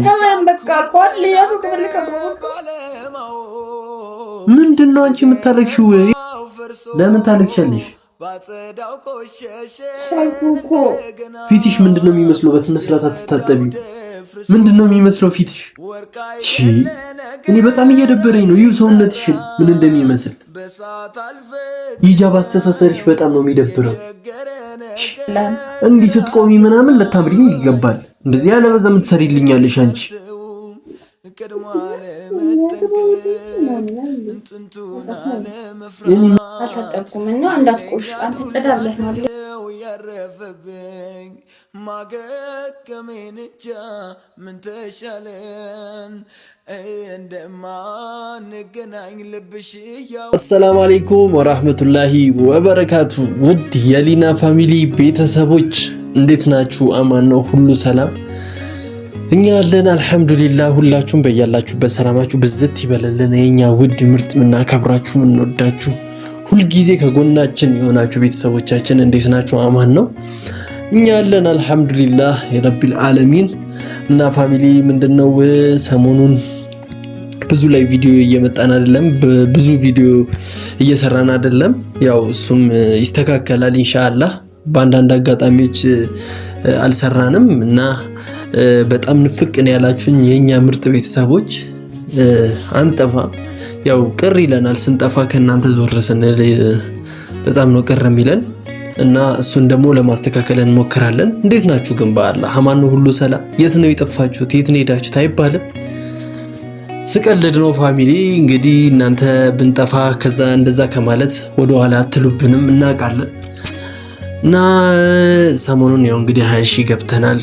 ተማም በቃ አልኳት። ለያሱ ከፈልከ ምንድነው አንቺ የምታለቅሽው? ለምን ታለቅሻለሽ? ፊትሽ ምንድነው የሚመስለው? በስነ ስርዓት አትታጠቢም? ምንድነው የሚመስለው ፊትሽ? እኔ በጣም እየደበረኝ ነው። ይኸው ሰውነትሽን ምን እንደሚመስል ሂጃብ አስተሳሰርሽ በጣም ነው የሚደብረው። እንዲህ ስትቆሚ ምናምን ለታምሪኝ ይገባል። እንደዚህ ያለ በዛ የምትሰሪልኛለሽ አንቺ። አልታጠብኩም እና እንዳትቆሽ አንተ ጸዳ ብለህ ነው ያረፈብኝ ማገገሜን እንጃ ምን ተሻለን እንደማንገናኝ ልብሽ ያው። አሰላሙ አለይኩም ወራህመቱላሂ ወበረካቱ። ውድ የሊና ፋሚሊ ቤተሰቦች እንዴት ናችሁ? አማን ነው? ሁሉ ሰላም? እኛ አለን አልሐምዱሊላህ። ሁላችሁም በያላችሁበት ሰላማችሁ ብዝት ይበለልን። የኛ ውድ ምርጥ ምናከብራችሁ ምንወዳችሁ ሁልጊዜ ከጎናችን የሆናችሁ ቤተሰቦቻችን እንዴት ናችሁ? አማን ነው? እኛ አለን አልሐምዱሊላህ የረቢል ዓለሚን። እና ፋሚሊ ምንድነው ሰሞኑን ብዙ ላይ ቪዲዮ እየመጣን አይደለም፣ ብዙ ቪዲዮ እየሰራን አይደለም። ያው እሱም ይስተካከላል ኢንሻአላህ። በአንዳንድ አጋጣሚዎች አልሰራንም እና በጣም ንፍቅን ያላችሁኝ የኛ ምርጥ ቤተሰቦች አንጠፋ። ያው ቅር ይለናል ስንጠፋ ከናንተ ዞር ስንል በጣም ነው ቅር የሚለን እና እሱን ደግሞ ለማስተካከል እንሞክራለን። እንዴት ናችሁ ግን? በአላህ አማን ነው? ሁሉ ሰላም? የት ነው የጠፋችሁት? የት ነው ሄዳችሁት አይባልም። ስቀልድ ነው ፋሚሊ። እንግዲህ እናንተ ብንጠፋ ከዛ እንደዛ ከማለት ወደ ኋላ አትሉብንም እናውቃለን። እና ሰሞኑን ያው እንግዲህ 20 ሺህ ገብተናል።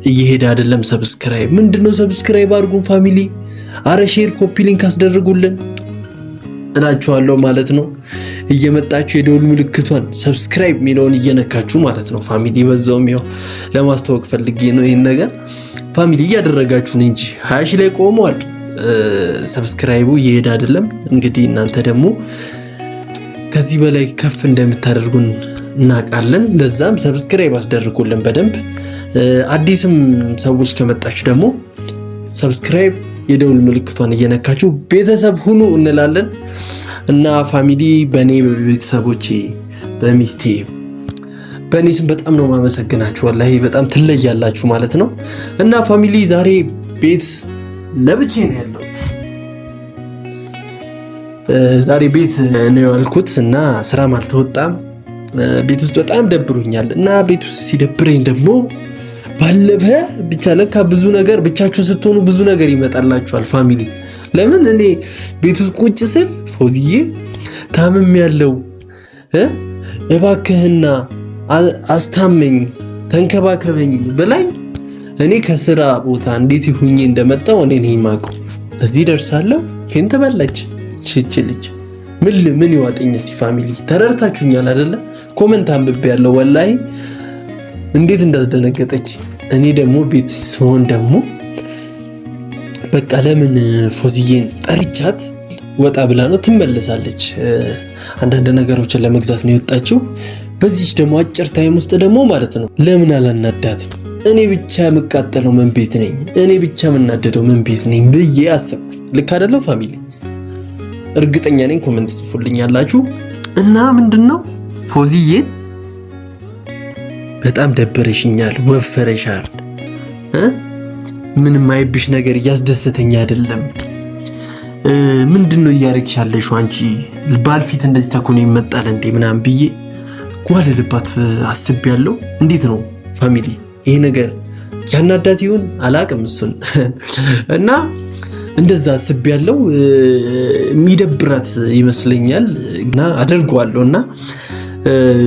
እየሄደ አይደለም ሰብስክራይብ። ምንድነው ሰብስክራይብ አድርጉን ፋሚሊ። አረ ሼር ኮፒ ሊንክ አስደርጉልን እላችኋለሁ ማለት ነው። እየመጣችሁ የደውል ምልክቷን ሰብስክራይብ ሚለውን እየነካችሁ ማለት ነው ፋሚሊ። በዛውም ያው ለማስተዋወቅ ፈልጌ ነው ይሄን ነገር ፋሚሊ እያደረጋችሁን እንጂ 20 ሺህ ላይ ቆመዋል። ሰብስክራይቡ እየሄደ አይደለም። እንግዲህ እናንተ ደግሞ ከዚህ በላይ ከፍ እንደምታደርጉን እናውቃለን። ለዛም ሰብስክራይብ አስደርጉልን በደንብ። አዲስም ሰዎች ከመጣችሁ ደግሞ ሰብስክራይብ የደውል ምልክቷን እየነካችሁ ቤተሰብ ሁኑ እንላለን። እና ፋሚሊ በኔ በቤተሰቦቼ በሚስቴ በኔ ስም በጣም ነው ማመሰግናችሁ። ወላሂ በጣም ትለያላችሁ ማለት ነው። እና ፋሚሊ ዛሬ ቤት ለብቻ ነው ያለሁት። ዛሬ ቤት ነው ያልኩት እና ስራም አልተወጣም። ቤት ውስጥ በጣም ደብሮኛል እና ቤት ውስጥ ሲደብረኝ ደግሞ ባለፈ ብቻ ለካ ብዙ ነገር ብቻችሁ ስትሆኑ ብዙ ነገር ይመጣላችኋል ፋሚሊ። ለምን እኔ ቤት ውስጥ ቁጭ ስል ፎዚዬ ታምም ያለው እባክህና አስታመኝ ተንከባከበኝ ብላኝ እኔ ከስራ ቦታ እንዴት ይሁኝ እንደመጣው እኔ ነኝ የማውቀው። እዚህ ደርሳለሁ ፌን ተበላች ልጅ ምን ይዋጠኝ እስቲ ፋሚሊ። ተረድታችሁኛል አይደለ? ኮሜንት አንብቤ ያለው ወላሂ እንዴት እንዳስደነገጠች። እኔ ደግሞ ቤት ስሆን ደግሞ በቃ ለምን ፎዚዬን ጠርቻት ወጣ ብላ ነው ትመለሳለች። አንዳንድ ነገሮችን ለመግዛት ነው የወጣችው። በዚህች ደግሞ አጭር ታይም ውስጥ ደግሞ ማለት ነው ለምን አላናዳትም? እኔ ብቻ የምቃጠለው ምን ቤት ነኝ? እኔ ብቻ የምናደደው ምን ቤት ነኝ ብዬ አሰብኩኝ። ልክ አይደለው ፋሚሊ? እርግጠኛ ነኝ ኮሜንት ጽፉልኛላችሁ። እና ምንድነው ፎዚዬን በጣም ደበረሽኛል፣ ወፈረሻል፣ ምንም አይብሽ ነገር እያስደሰተኝ አይደለም። ምንድነው እያረግሻለሽ አንቺ? ባልፊት እንደዚህ ተኮነ ይመጣል እንዴ ምናምን ብዬ ጓልልባት አስቤያለሁ። እንዴት ነው ፋሚሊ ይሄ ነገር ያናዳት ይሁን አላቅም እሱን እና እንደዛ አስቤያለሁ። የሚደብራት ይመስለኛል እና አደርገዋለሁ። እና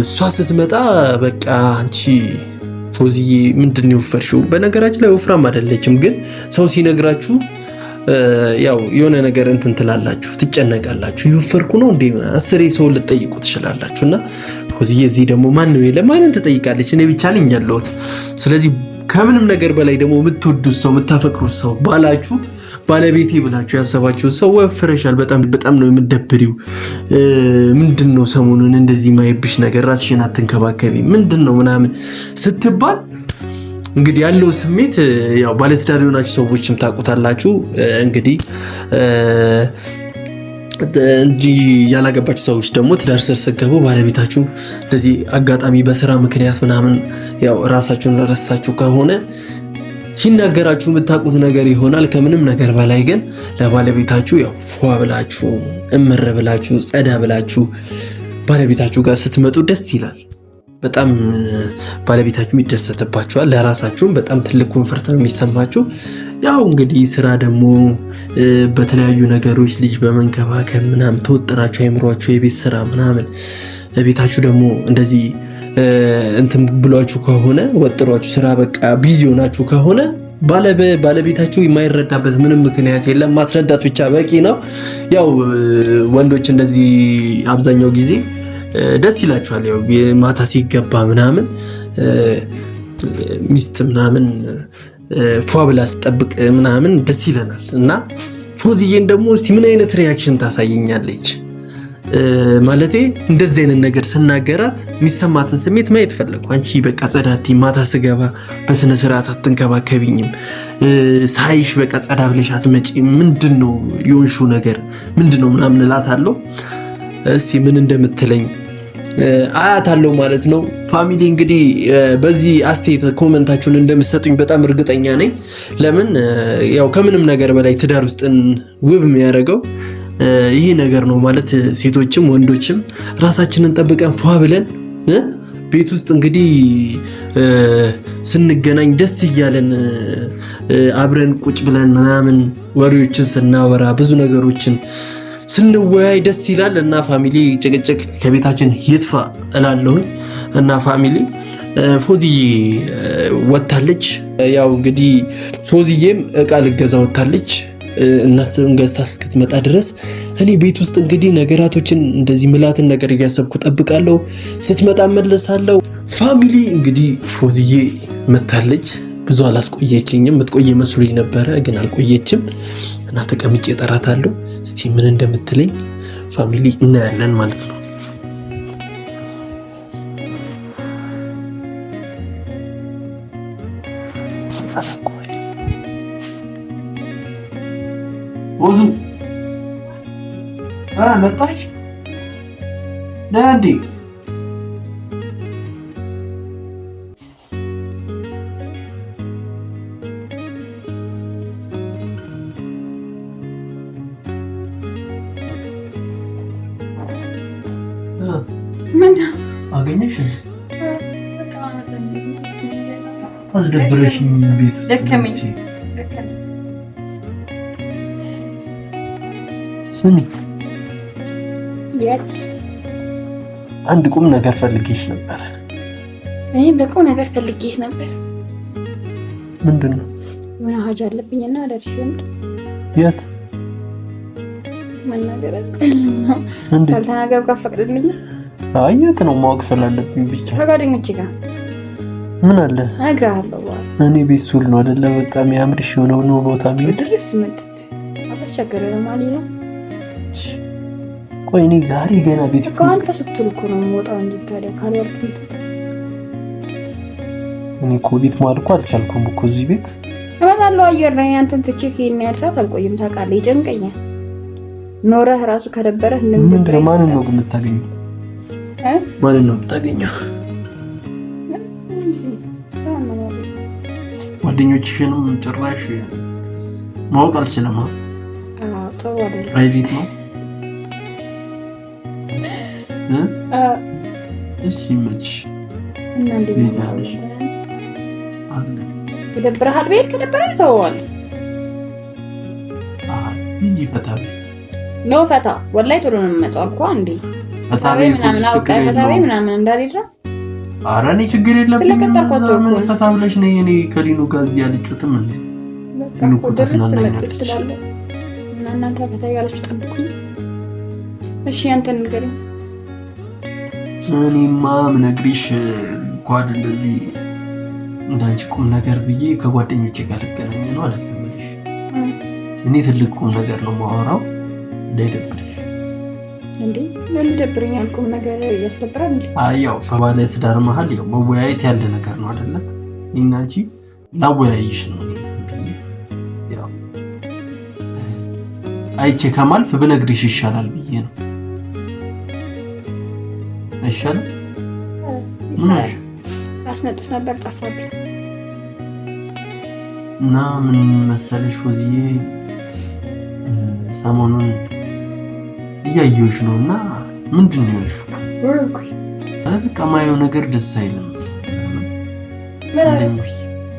እሷ ስትመጣ በቃ አንቺ ፎዚዬ ምንድነው የወፈርሽው? በነገራችን ላይ ወፍራም አይደለችም፣ ግን ሰው ሲነግራችሁ ያው የሆነ ነገር እንትን ትላላችሁ፣ ትጨነቃላችሁ። የወፈርኩ ነው እንዴ? አስሬ ሰው ልትጠይቁ ትችላላችሁ። እና ፎዚዬ እዚህ ደግሞ ማንም የለም፣ ማንን ትጠይቃለች? እኔ ብቻ ነኝ ያለሁት። ስለዚህ ከምንም ነገር በላይ ደግሞ የምትወዱት ሰው የምታፈቅሩት ሰው ባላችሁ ባለቤቴ ብላችሁ ያሰባችሁ ሰው ወፍረሻል፣ በጣም ነው የምትደብሪው፣ ምንድነው ሰሞኑን እንደዚህ ማይብሽ ነገር፣ ራስሽን አትንከባከቢ ምንድነው ምናምን ስትባል እንግዲህ ያለው ስሜት ያው ባለትዳር የሆናችሁ ሰዎችም ታውቁታላችሁ። እንግዲህ እንጂ ያላገባችሁ ሰዎች ደግሞ ትዳር ስር ስትገቡ ባለቤታችሁ እንደዚህ አጋጣሚ በስራ ምክንያት ምናምን ያው ራሳችሁን ረስታችሁ ከሆነ ሲናገራችሁ የምታውቁት ነገር ይሆናል። ከምንም ነገር በላይ ግን ለባለቤታችሁ ያው ፏ ብላችሁ እምር ብላችሁ ጸዳ ብላችሁ ባለቤታችሁ ጋር ስትመጡ ደስ ይላል። በጣም ባለቤታችሁ ይደሰትባችኋል። ለራሳችሁም በጣም ትልቅ ኮንፈርት ነው የሚሰማችሁ። ያው እንግዲህ ስራ ደግሞ በተለያዩ ነገሮች ልጅ በመንከባከብ ምናምን ተወጥራችሁ አይምሯችሁ የቤት ስራ ምናምን ቤታችሁ ደግሞ እንደዚህ እንትን ብሏችሁ ከሆነ ወጥሯችሁ ስራ በቃ ቢዚ ሆናችሁ ከሆነ ባለቤታችሁ የማይረዳበት ምንም ምክንያት የለም። ማስረዳት ብቻ በቂ ነው። ያው ወንዶች እንደዚህ አብዛኛው ጊዜ ደስ ይላችኋል። ያው ማታ ሲገባ ምናምን ሚስት ምናምን ፏ ብላ ስጠብቅ ምናምን ደስ ይለናል። እና ፎዚዬን ደግሞ እስቲ ምን አይነት ሪያክሽን ታሳየኛለች ማለቴ እንደዚህ አይነት ነገር ስናገራት የሚሰማትን ስሜት ማየት ፈለኩ። አንቺ በቃ ጸዳቲ ማታ ስገባ በስነ ስርዓት አትንከባከቢኝም፣ ሳይሽ በቃ ጸዳ ብለሽ አትመጪ፣ ምንድነው የሆንሽው ነገር ምንድነው ምናምን እላታለሁ። እስቲ ምን እንደምትለኝ አያታለሁ ማለት ነው። ፋሚሊ እንግዲህ በዚህ አስተያየት ኮሜንታችሁን እንደምትሰጡኝ በጣም እርግጠኛ ነኝ። ለምን ያው ከምንም ነገር በላይ ትዳር ውስጥን ውብ የሚያደርገው ይሄ ነገር ነው ማለት ሴቶችም ወንዶችም ራሳችንን ጠብቀን ፏ ብለን ቤት ውስጥ እንግዲህ ስንገናኝ ደስ እያለን አብረን ቁጭ ብለን ምናምን ወሬዎችን ስናወራ ብዙ ነገሮችን ስንወያይ ደስ ይላል። እና ፋሚሊ ጭቅጭቅ ከቤታችን ይጥፋ እላለሁኝ። እና ፋሚሊ ፎዚዬ ወጣለች። ያው እንግዲህ ፎዚዬም እቃ ልገዛ ወጣለች። እናስን ገዝታ እስክትመጣ ድረስ እኔ ቤት ውስጥ እንግዲህ ነገራቶችን እንደዚህ ምላትን ነገር እያሰብኩ ጠብቃለሁ። ስትመጣ መለሳለሁ። ፋሚሊ እንግዲህ ፎዚዬ መታለች። ብዙ አላስቆየችኝም። የምትቆየ መስሎኝ ነበረ ግን አልቆየችም። እና ተቀምጬ እጠራታለሁ። እስቲ ምን እንደምትለኝ ፋሚሊ እናያለን ማለት ነው። ፎዙ መጣች ዳዲ ምን አገኘሽ? አስደብረሽኝ ቤት ደከመኝ። ስሚ yes አንድ ቁም ነገር ፈልጌሽ ነበር። እኔም በቁም ነገር ፈልጌሽ ነበር። ምንድነው? የሆነ ሀጃ አለብኝና አደርሽ ወንድ የት መናገር እንዴ ካልተናገር ከፈቅድልኝ የት ነው ማወቅ ስላለብኝ ብቻ ከጓደኞቼ ጋር ምን አለ እነግርሃለሁ። እኔ ቤት ሱል ነው አይደለ በቃ የሚያምርሽ የሆነው ነው ቦታ የሚሄድ ድረስ መጥተህ አታስቸግረ ማለት ነው። ቆይ እኔ ዛሬ ገና ቤት እኮ አንተ ስትል እኮ ነው የምወጣው እንጂ ታዲያ ካልወርክ እኔ እኮ ቤት መዋል እኮ አልቻልኩም እኮ እዚህ ቤት እመጣለሁ። አየር ላይ አንተን ትቼ ከእኔ ያልሳት አልቆይም ታውቃለህ። ይጨንቀኛል። ኖረህ ራሱ ከደበረህ ምንድነው? ማንን ነው የምታገኘው? ማንን ነው የምታገኘው? ጓደኞችሽንም ጭራሽ ማወቅ አልችልም። ጥሩ አይደለም። ፕራይቬት ነው። እሺ መች እና እንዴት ይደብርሃል? ቤት ከደበረህ ተወዋለሁ እንጂ ፈታ ነው ፈታ ወላሂ ቶሎ ነው የምመጣው አልኩ። አንዴ ፈታ በይ ምናምን አውቃ ፈታ በይ ምናምን እንዳልሄድራ። ኧረ እኔ ችግር የለብኝም። ስለቀጠርኳቸው እኮ ምን ፈታ ብለሽ ነኝ እኔ ከሊኑ ጋር እዚህ ያልጩትም እንዴ እኮ ደስ ትላለህ እና እናንተ ፈታ ያላችሁ ጠብቁኝ። እሺ አንተን ንገረኝ። እኔማ ምነግርሽ እንኳን እንደዚህ እንዳንቺ ቁም ነገር ብዬ ከጓደኞቼ ጋር ልገናኝ ነው አይደለም ልሽ እኔ ትልቅ ቁም ነገር ነው የማወራው። እንዳይደብርሽ እንዴ ምን ይደብረኛል? ቁም ነገር ያስደብራል እንዴ? ያው ከባለ ትዳር መሀል ያው መወያየት ያለ ነገር ነው አይደለም። እኔና አንቺ ላወያይሽ ነው። ያው አይቼ ከማልፍ ብነግርሽ ይሻላል ብዬ ነው። አይሻልም? ምንሽ አስነጥስ ነበር ጠፋብኝ። እና ምን መሰለሽ ወዝዬ ሰሞኑን እያየሁሽ ነውና ምንድን ነው ያልሽው? በቃ ማየው ነገር ደስ አይልም።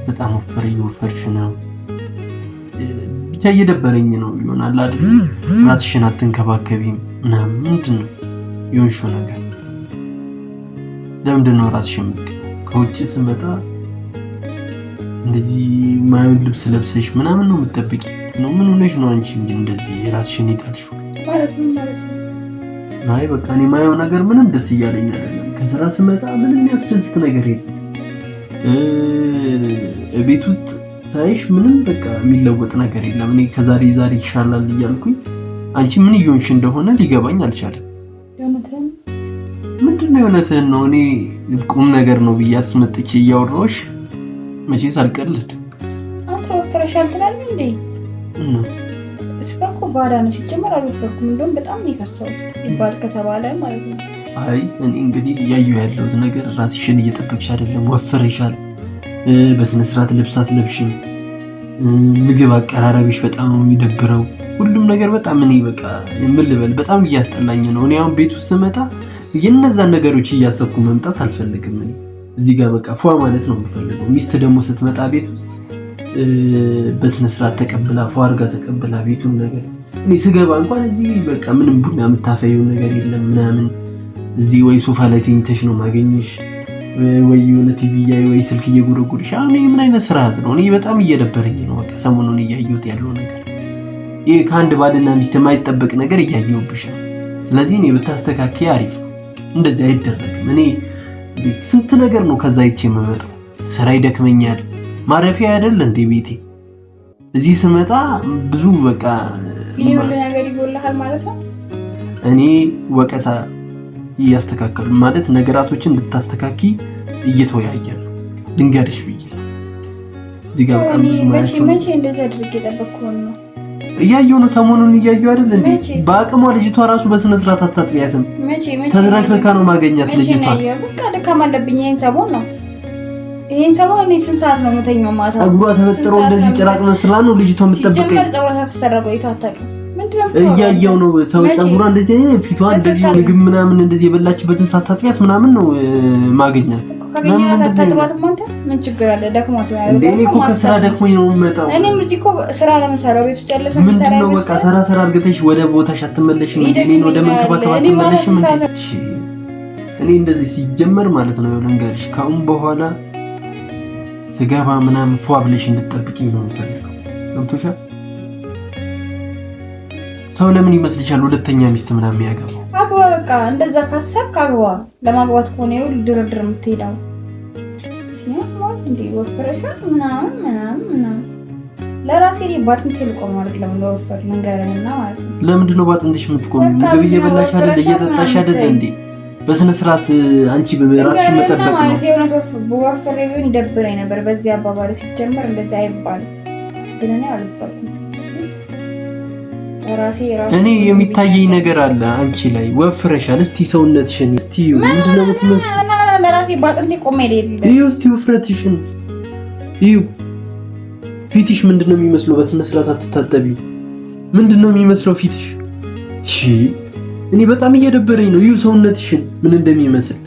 በጣም ወፈርሽ ነው። ብቻ እየደበረኝ ነው ይሆናል አይደል? ራስሽን አትንከባከቢም ምናምን ምንድን ነው የሆንሽው ነገር? ለምንድን ነው ራስሽን ከውጭ ስመጣ እንደዚህ ማየውን ልብስ ለብሰሽ ምናምን ነው የምትጠብቂ ነው? ምን ሆነሽ ነው አንቺ እንደዚህ ራስሽን ይጣልሽው ማለት ምን ማለት ነው? አይ በቃ እኔ ማየው ነገር ምንም ደስ እያለኝ አይደለም። ከስራ ስመጣ ምንም የሚያስደስት ነገር የለም። ቤት ውስጥ ሳይሽ ምንም በቃ የሚለወጥ ነገር የለም። እኔ ከዛሬ ይሻላል እያልኩኝ አንቺ ምን እየሆንሽ እንደሆነ ሊገባኝ አልቻለም። ምንድነው የእውነትህን ነው? እኔ ቁም ነገር ነው ብዬ አስመጥቼ እያወራሁሽ መቼስ አልቀልድ። አንተ ወፍረሻል ትላለህ እንዴ? እስካኮ ባዳ ነው ሲጀመር አልወፈርኩም። እንደውም በጣም ነው የከሳሁት ይባል ከተባለ ማለት ነው። አይ እኔ እንግዲህ እያየሁ ያለሁት ነገር ራስሽን እየጠበቅሽ አይደለም። ወፍረሻል። በስነ ስርዓት ልብሳት ለብሽም። ምግብ አቀራረብሽ በጣም ነው የሚደብረው። ሁሉም ነገር በጣም እኔ በቃ ምን ልበል በጣም እያስጠላኝ ነው። እኔ አሁን ቤት ውስጥ ስመጣ የነዛን ነገሮች እያሰብኩ መምጣት አልፈልግም። እኔ እዚህ ጋር በቃ ፏ ማለት ነው የምፈልገው። ሚስት ደግሞ ስትመጣ ቤት ውስጥ በስነ ስርዓት ተቀብላ ፏ አድርጋ ተቀብላ ቤቱን ነገር እኔ ስገባ እንኳን እዚህ በቃ ምንም ቡና የምታፈየው ነገር የለም ምናምን። እዚህ ወይ ሶፋ ላይ ተኝተሽ ነው ማገኘሽ ወይ የሆነ ቲቪ ወይ ስልክ እየጎረጎርሽ። አሁን ምን አይነት ስርዓት ነው? እኔ በጣም እየደበረኝ ነው በቃ ሰሞኑን እያየሁት ያለው ነገር። ይሄ ከአንድ ባልና ሚስት የማይጠበቅ ነገር እያየሁብሽ ነው። ስለዚህ እኔ ብታስተካክዪ አሪፍ ነው። እንደዚህ አይደረግም። እኔ ስንት ነገር ነው ከዛ ይቼ የምመጣው። ስራ ይደክመኛል። ማረፊያ አይደል እንዴ ቤቴ። እዚህ ስመጣ ብዙ በቃ ይሄ ሁሉ ነገር ይጎልሃል ማለት ነው። እኔ ወቀሳ እያስተካከሉ ማለት ነገራቶችን እንድታስተካኪ እየተወያየን ልንገርሽ ብዬ እዚህ ጋር በጣም መቼ እንደዚህ አድርጌ ጠበቅኩ ነው። እያየሁ ነው ሰሞኑን እያየሁ አይደል እንዴ? በአቅሟ ልጅቷ ራሱ በስነ ስርዓት አታጥቢያትም። ተዝረክረካ ነው ማገኛት ልጅቷ። በቃ ድካም አለብኝ። ይሄን ሰሞን እኔ ስንት ሰዓት ነው የምተኛው? ማታ ፀጉሯ ተበጥሮ እንደዚህ ጭራቅ መስላ ነው ልጅቷ የምትጠብቀኝ። ጀመር ፀጉሯ ተሰረገው ይታታቀ እያየሁ ነው ሰው ፀጉሯ እንደዚህ ፊቷ እንደዚህ ምግብ ምናምን እንደዚህ የበላችበትን ሳታጥቢያት ምናምን ነው ማገኛት። ካገኛት አታጥባትም አንተ? ምን ችግር አለ? ደክሞት ነው እንዴ? እኔ እኮ ከስራ ደክሞኝ ነው የምመጣው። እኔም እዚህ እኮ ስራ ለምሰራው ቤት ውስጥ ያለ ሰው ምንድን ነው በቃ ሰራ አድርገሽ ወደ ቦታሽ አትመለሽም። እኔን ወደ መንከባከብ አትመለሽም። እኔ እንደዚህ ሲጀመር ማለት ነው ልንገርሽ፣ ከአሁን በኋላ ስገባ ምናምን ፏ ብለሽ እንድትጠብቂኝ ነው የምፈልገው። ገብቶሻል? ሰው ለምን ይመስልሻል ሁለተኛ ሚስት ምናምን ያገባው? አግባ በቃ እንደዛ ካሰብክ አግባ። ለማግባት ከሆነ ይኸው ድርድር የምትሄዳው እንዴ? ወፍረሻል ምናምን ለራሴ ላይ ባጥንቴ ልቆም አይደለም ለወፈር መንገርህና ማለት ነው። ለምንድን ነው ባጥንትሽ የምትቆሚው? ምግብ እየበላሽ አይደል እየጠጣሽ አይደል እንዴ? በስነ ስርዓት አንቺ በራስሽ መጠበቅ ነው። ማለት የሆነ ወፍሬ ቢሆን ይደብረኝ ነበር። በዚህ አባባል ሲጀመር እንደዛ አይባልም። ግን እኔ አልፈቅም። እኔ የሚታየኝ ነገር አለ አንቺ ላይ ወፍረሻል። እስቲ ሰውነትሽን እስቲ ምንድነው የምትመስለው? ለራሴ ባጥንቴ ቆሜ አይደለም። ይኸው እስቲ ውፍረትሽን ይኸው። ፊትሽ ምንድነው የሚመስለው? በስነ ስርዓት አትታጠቢው። ምንድነው የሚመስለው ፊትሽ? እሺ እኔ በጣም እየደበረኝ ነው። ይኸው ሰውነትሽን ምን እንደሚመስል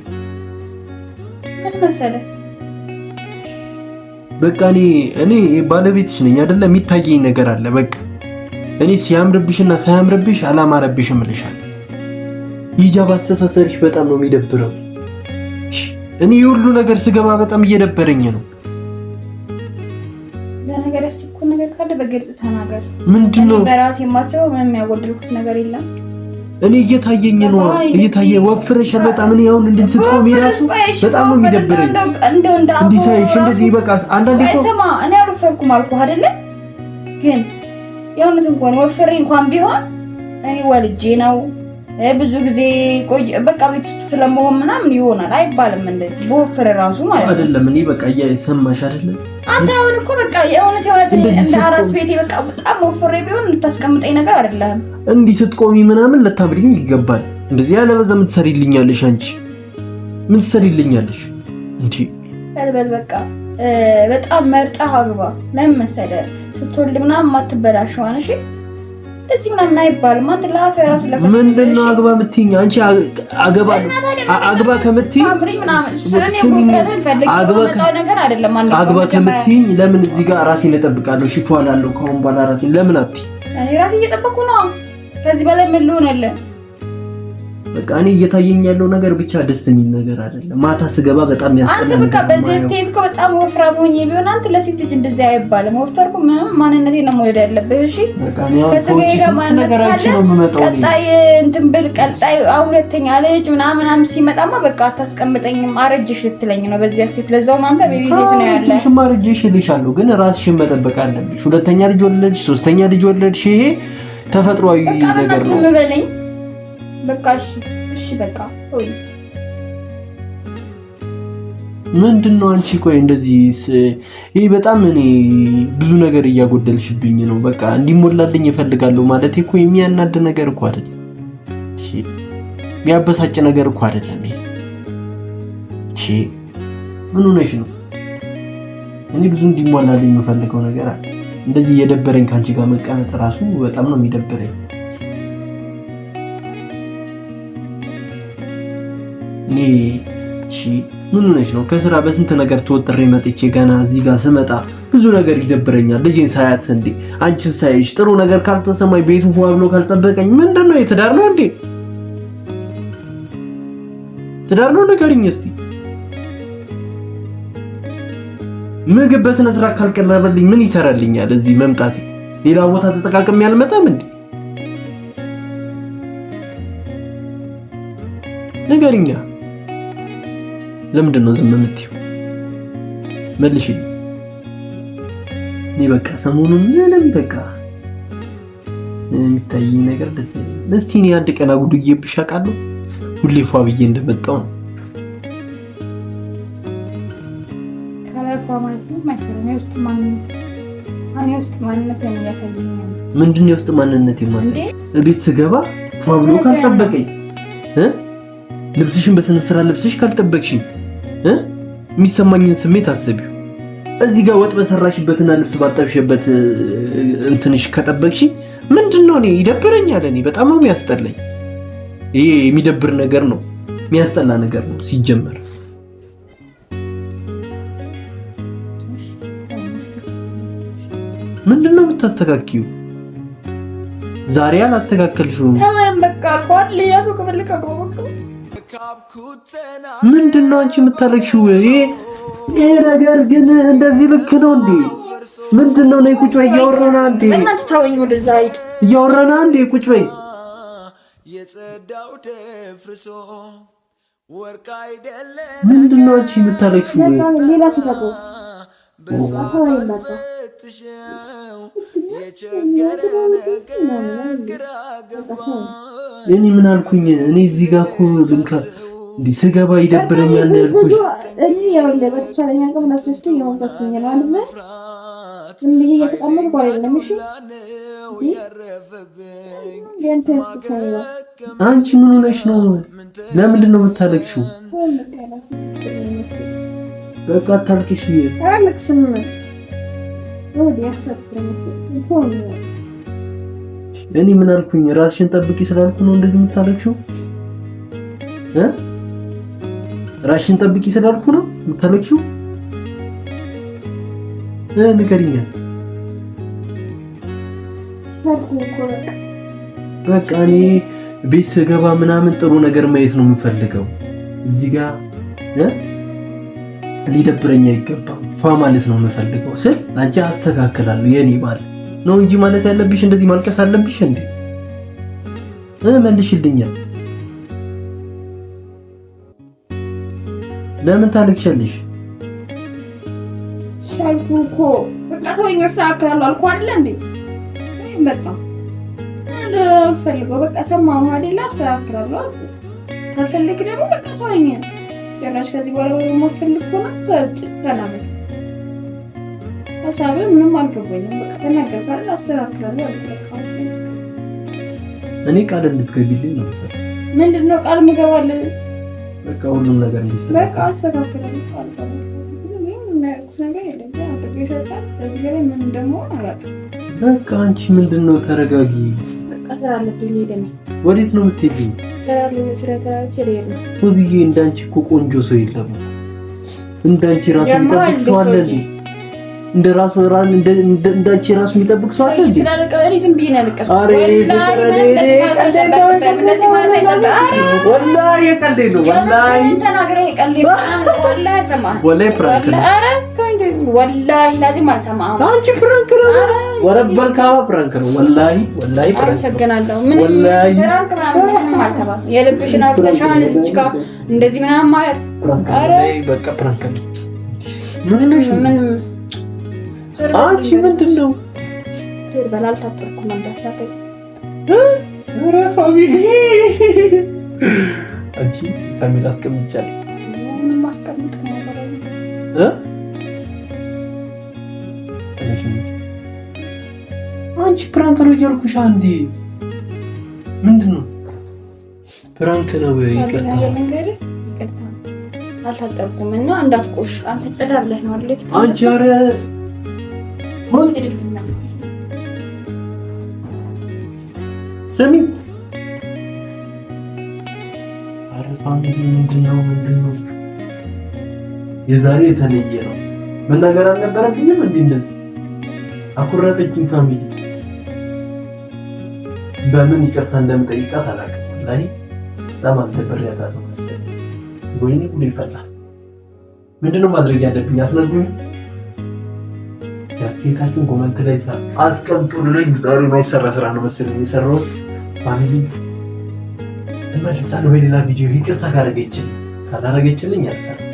ምን መሰለ። በቃ እኔ ባለቤትሽ ነኝ አይደለ? የሚታየኝ ነገር አለ በቃ። እኔ ሲያምርብሽና ሳያምርብሽ አላማረብሽም እልሻለሁ። ሂጃብ አስተሳሰርሽ በጣም ነው የሚደብረው። እኔ የሁሉ ነገር ስገባ በጣም እየደበረኝ ነው። ለነገር እስኩ ነገር ካለ በግልጽ ተናገር። ምንድነው? በራሴ የማስበው ምንም ያጎደልኩት ነገር የለም። እኔ እየታየኝ ነው። ወፍረሻል በጣም። እኔ አሁን እንደዚህ ስትቆሚ ራሱ በጣም ነው የሚደብረኝ። እንዲህ ሳይሽ እንደዚህ በቃ አንዳንዴ እኮ አይሰማ። እኔ አልወፈርኩም አልኩህ አይደለ? ግን የእውነት እንኳን ወፍሬ እንኳን ቢሆን እኔ ወልጄ ነው ብዙ ጊዜ ቆይ በቃ ቤት ውስጥ ስለመሆን ምናምን ይሆናል አይባልም። እንደዚህ በወፍረ ራሱ ማለት ነው አይደለም። እኔ በቃ እያሰማሽ አይደለም አንተ አሁን እኮ በቃ የእውነት እንደ አራስ ቤቴ በቃ በጣም ወፍሬ ቢሆን ልታስቀምጠኝ ነገር አይደለም። እንዲህ ስትቆሚ ምናምን ልታምሪኝ ይገባል። እንደዚህ ያለ በዛ ምን ትሰሪልኛለሽ? አንቺ ምን ትሰሪልኛለሽ እንዴ? በልበል በቃ በጣም መርጠህ አግባ። ለምን መሰለህ ስትወልድ ምናምን ማትበላሽው አንሺ እዚህ ምናምን አይባልም። አንተ ለአፈራቱ ለከተ ምንድነው አግባ የምትይኝ? አንቺ አግባ ከምትይኝ አግባ ከምትይኝ ለምን እዚህ ጋር ራሴን እጠብቃለሁ? እሺ እላለሁ። ከአሁን በኋላ ራሴን ለምን አትይ? እኔ ራሴን እየጠበቅኩ ነው። ከዚህ በላይ ምን ልሆን አለ? በቃ እኔ እየታየኝ ያለው ነገር ብቻ ደስ የሚል ነገር አይደለም። ማታ ስገባ በጣም ያስጠላል። አንተ በቃ በዚህ ስቴት እኮ በጣም ወፍራም ሆኜ ቢሆን አንተ ለሴት ልጅ እንደዚህ አይባልም። ወፈርኩ ምንም ማንነቴን ነው መውደድ ያለብህ። እሺ ከሰውዬ ጋር ማንነት ካለ ቀጣይ እንትን ብል ቀጣይ ሁለተኛ ልጅ ምናምን ሲመጣማ በቃ አታስቀምጠኝም። አረጅሽ ልትለኝ ነው በዚህ ስቴት። ለዛውም አንተ ቤቢ ፌስ ነው ያለ። እሺ ማረጅሽ ልሻለሁ፣ ግን ራስሽን መጠበቅ አለብሽ። ሁለተኛ ልጅ ወለድሽ፣ ሶስተኛ ልጅ ወለድሽ። ይሄ ተፈጥሯዊ ነገር ነው። ዝም በለኝ በቃ እሺ በቃ ሆይ ምንድነው አንቺ? ቆይ እንደዚህ ይሄ በጣም እኔ ብዙ ነገር እያጎደልሽብኝ ነው። በቃ እንዲሞላልኝ እፈልጋለሁ ማለት እኮ የሚያናድ ነገር እኮ አይደለም። እሺ የሚያበሳጭ ነገር እኮ አይደለም። እሺ ምን ሆነሽ ነው? እኔ ብዙ እንዲሞላልኝ የምፈልገው ነገር አለ። እንደዚህ እየደበረኝ ካንቺ ጋር መቀመጥ ራሱ በጣም ነው የሚደብረኝ። እሺ ምን ሆነሽ ነው? ከስራ በስንት ነገር ተወጥሬ መጥቼ ገና እዚህ ጋር ስመጣ ብዙ ነገር ይደብረኛል። ልጄን ሳያት እንዴ አንቺን ሳይሽ ጥሩ ነገር ካልተሰማኝ ቤቱ ፏ ብሎ ካልጠበቀኝ ምንድነው? የትዳር ነው እንዴ? ትዳር ነው ንገሪኝ እስቲ። ምግብ በስነ ስርዓት ካልቀረበልኝ ምን ይሰራልኛል እዚህ መምጣቴ? ሌላ ቦታ ተጠቃቅሜ አልመጣም እንዴ? ንገሪኛ። ለምንድን ነው ዝም የምትይው? መልሽ። እኔ በቃ ሰሞኑን ምንም በቃ የሚታየኝ ነገር ደስ ይላል። እስቲ እኔ አንድ ቀን አጉድዬብሽ አውቃለሁ? ሁሌ ፏ ብዬ እንደመጣው ነው። ከላፏ ማለት ነው ማይሰራ ውስጥ ማንነት እኔ ውስጥ ማንነት የሚያሳየኝ ምንድን ነው? ውስጥ ማንነት የማሳየኝ ቤት ስገባ ፏ ብሎ ካልጠበቀኝ ልብስሽን በስነ ስርዓት ልብስሽ ካልጠበቅሽኝ የሚሰማኝን ስሜት አስቢው። እዚህ ጋር ወጥ በሰራሽበትና ልብስ ባጠብሽበት እንትንሽ ከጠበቅሽ ምንድነው? እኔ ይደብረኛል። እኔ በጣም ነው የሚያስጠላኝ። ይሄ የሚደብር ነገር ነው፣ የሚያስጠላ ነገር ነው ሲጀመር። ምንድነው የምታስተካክዩ? ዛሬ አላስተካከልሽውም። ተማም በቃ አልኳት። ሌላ ሰው ከፈልካ ምንድነው አንቺ የምታለቅሽው? ይሄ ነገር ግን እንደዚህ ልክ ነው እንዴ? ምንድነው? ነይ ቁጭ በይ። እያወራና እንዴ? በእናትህ ተወኝ። ወደዛ ሂድ። እያወራና እንዴ? ቁጭ በይ። ምንድነው አንቺ የምታለቅሽው? ሌላ ተፈጥሮ እኔ ምን አልኩኝ? እኔ እዚህ ጋር እኮ ልንካ እንዴ ስገባ ይደብረኛል ያልኩሽ። እኔ ያው ለበተቻለኝ አቅም ላስደስተኝ ያወጣኝ ነው አይደል? ምን ብዬ እየተቀመጥኩ አይደለም። እሺ አንቺ ምን ሆነሽ ነው? ለምንድን ነው የምታለቅሽው? በቃ አታልቅሽ። አልቅስም። እኔ ምን አልኩኝ? ራስሽን ጠብቂ ስላልኩ ነው እንደዚህ የምታለቅሽው? ራስሽን ጠብቂ ስላልኩ ነው የምታለቅሽው? ንገሪኛ። በቃ እኔ ቤት ስገባ ምናምን ጥሩ ነገር ማየት ነው የምፈልገው። እዚህ ጋር ሊደብረኝ አይገባም። ፏ ማለት ነው የምፈልገው ስል አንቺ አስተካክላለሁ የኔ ባል ነው እንጂ ማለት ያለብሽ እንደዚህ ማልቀስ አለብሽ እንዴ? መልሽልኛል። ለምን ታለቅሻለሽ? ሻልኩ እኮ በቃ ተወኝ። አስተካክላለሁ አልኩህ አይደል እንዴ? በቃ ፈልገው በቃ ሰማሁ አይደል? አስተካክላለሁ አልኩህ። ካልፈልግ ደግሞ በቃ ተወኝ። ጭራሽ ከዚህ በኋላ የማትፈልግ ከሆነ ተናገር። ሀሳብ ምንም አልገባኝም። በቃ ተናገርኩ አስተካክላለሁ። እኔ ቃል እንድትገቢልኝ ነው። ምንድነው ቃል የምገባልህ? በቃ ሁሉም ነገር እንዲስተካከል በቃ አስተካክላለሁ። ነገር የለም ይሸጣል። ከዚህ በላይ ምን እንደምሆን አላውቅም። በቃ አንቺ ምንድነው? ተረጋጊ። በቃ ስራ አለብኝ። ሄደኝ። ወዴት ነው የምትሄጂው? ስራ አለብኝ። ስራ ልሄድ ነው። ፎዚዬ እንዳንቺ እኮ ቆንጆ ሰው የለም። እንዳንቺ ራሱ የሚጠብቅ ሰው አለ እንዴ? እንዳንቺ ራሱ የሚጠብቅ ሰው አለ እንዴ? እኔ ዝም ብዬ ነው ያለቀስኩት። ወላሂ ቀልዴ ነው። ወላሂ ተናግረህ ቀልዴ ነው። ወላሂ አልሰማህም። ወላሂ ፕራንክ ነው። ኧረ ተው እንጂ ወላሂ ላዚም አልሰማህም። አንቺ ፕራንክ ነው። ወረበል ካባ ፕራንክ ነው። ወላሂ ፕራንክ ነው። አመሰግናለሁ። ምን ፕራንክ ምንም አልሰማህም። የልብሽን አውጥተሻል እዚች ጋር እንደዚህ ምናምን ማለት ኧረ በቃ ፕራንክ ነው። ምን አንቺ ምንድነው? በላል ታጠርኩ መንዳት ኧረ ፋሚሊ አንቺ ካሜራ አስቀምጫለሁ። ምንም ማስቀምጥ ነው አንቺ ፕራንክ ነው እያልኩሽ አንዴ ምንድነው? ፕራንክ ነው። ይቅርታ አልታጠብኩም እና እንዳትቆሽ አንተ ጸዳ ብለህ ነው አይደል? አንቺ ኧረ ስሚ ኧረ ፋሚሊ ምንድነው? የዛሬ የተለየ ነው። መናገር አልነበረብኝም እንዴ? እንደዚህ አኩረፈችኝ ፋሚሊ። በምን ይቅርታ እንደምጠይቃት አላውቅም። ላይ በጣም አስደብሬያታለሁ መሰለኝ። ወይኔ ጉድ ይፈላ። ምንድነው ማድረግ ያለብኝ? አትነግሩኝ? አስተያየታችሁን ኮመንት ላይ አስቀምጡልኝ። ዛሬ የማይሰራ ስራ ነው መሰለኝ የሰራሁት። ፋሚሊ እመልሳለሁ በሌላ ቪዲዮ። ይቅርታ ካላረገችልኝ አልሰራም።